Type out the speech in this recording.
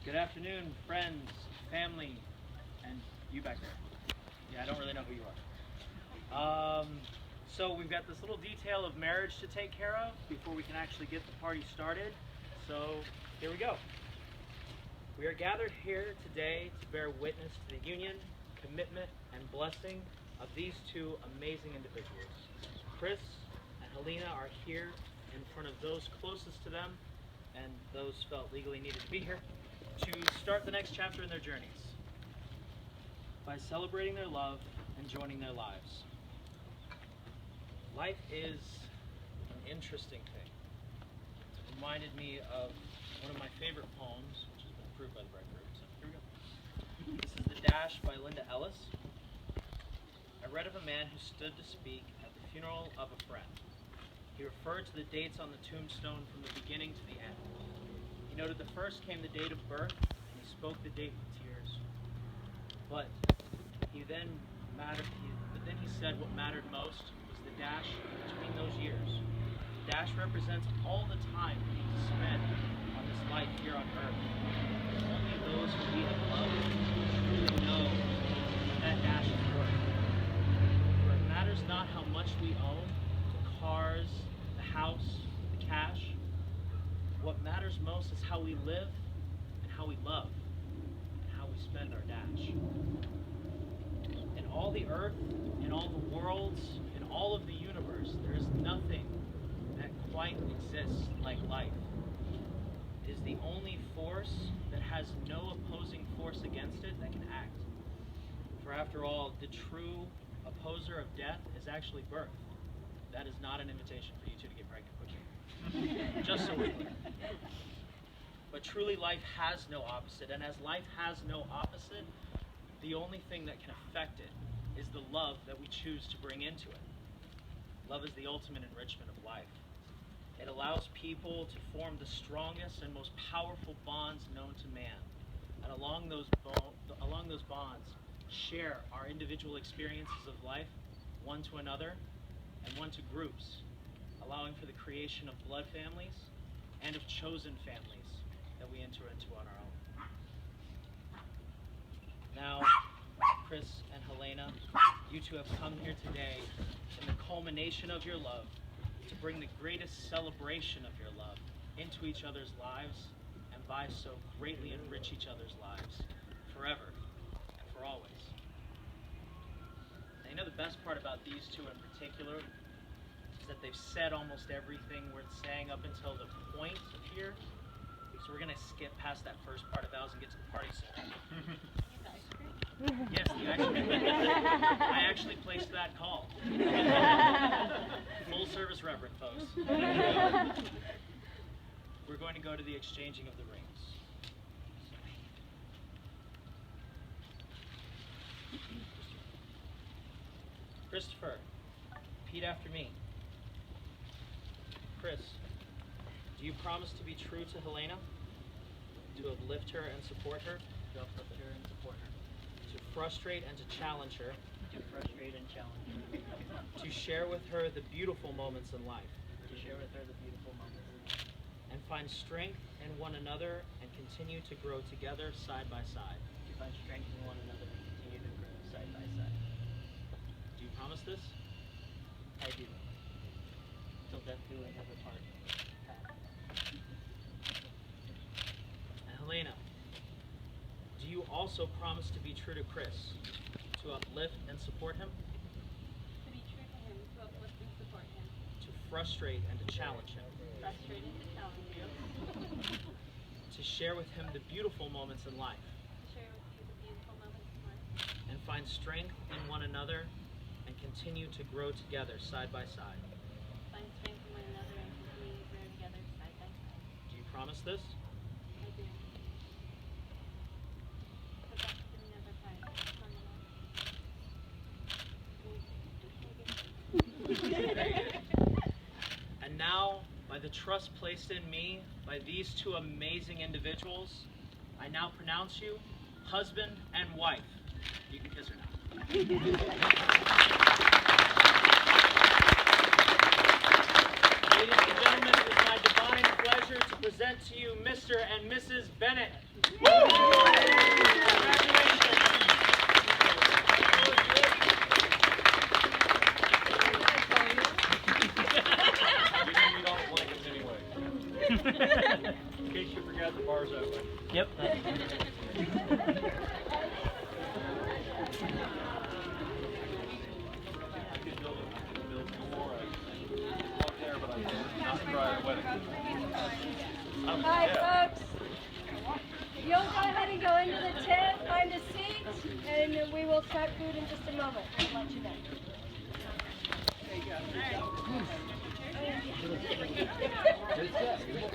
Good afternoon, friends, family, and you back there. Yeah, I don't really know who you are. So we've got this little detail of marriage to take care of before we can actually get the party started. So here we go. We are gathered here today to bear witness to the union, commitment, and blessing of these two amazing individuals. Chris and Helena are here in front of those closest to them and those felt legally needed to be here to start the next chapter in their journeys by celebrating their love and joining their lives. Life is an interesting thing. It reminded me of one of my favorite poems, which has been approved by the Bright Group. So here we go. This is The Dash by Linda Ellis. I read of a man who stood to speak at the funeral of a friend. He referred to the dates on the tombstone from the beginning to the end. He noted the first came the date of birth, and he spoke the date with tears. But then he said what mattered most was the dash between those years. The dash represents all the time we need to spend on this life here on earth. Only those who we have loved truly know what that dash is worth. For it matters not how much we own, the cars, the house, the cash. What matters most is how we live and how we love and how we spend our dash. In all the earth, in all the worlds, in all of the universe, there is nothing that quite exists like life. It is the only force that has no opposing force against it that can act. For after all, the true opposer of death is actually birth. That is not an invitation for you two to get pregnant quickly. Just so we're clear. But truly life has no opposite, and as life has no opposite, the only thing that can affect it is the love that we choose to bring into it. Love is the ultimate enrichment of life. It allows people to form the strongest and most powerful bonds known to man. And along those bonds, share our individual experiences of life, one to another, and one to groups, allowing for the creation of blood families and of chosen families that we enter into on our own. Now, Chris and Helena, you two have come here today in the culmination of your love to bring the greatest celebration of your love into each other's lives and by so greatly enrich each other's lives forever and for always. Now, you know the best part about these two in particular is that they've said almost everything worth saying up until the point of here. So we're going to skip past that first part of vows and get to the party soon. Yes, the ice cream. I actually placed that call. Full service reverend, folks. We're going to go to the exchanging of the rings. Christopher, repeat after me. Chris, do you promise to be true to Helena? To uplift her and support her? To uplift her and support her. To frustrate and to challenge her? To frustrate and challenge her. To share with her the beautiful moments in life? To share with her the beautiful moments in life. And find strength in one another and continue to grow together side by side? To find strength in one another and continue to grow side by side. Do you promise this? I do. Till death do we have a part. And Helena, do you also promise to be true to Chris? to uplift and support him, to be true to him, to uplift and support him, to frustrate and to challenge him, frustrate and to challenge him, to share with him the beautiful moments in life, to share with you the beautiful moments in life, and find strength in one another and continue to grow together side by side. find strength in one another, and continue to grow together side by side. Do you promise this? I do. The best and never time. And now, by the trust placed in me by these two amazing individuals, I now pronounce you husband and wife. You can kiss her now. Ladies and gentlemen, it is my divine pleasure to present to you Mr. and Mrs. Bennett. In case you forgot, the bar's open. Yep. Hi, folks. You'll go ahead and go into the tent, find a seat, and we will start food in just a moment. I'll let you know. There you go.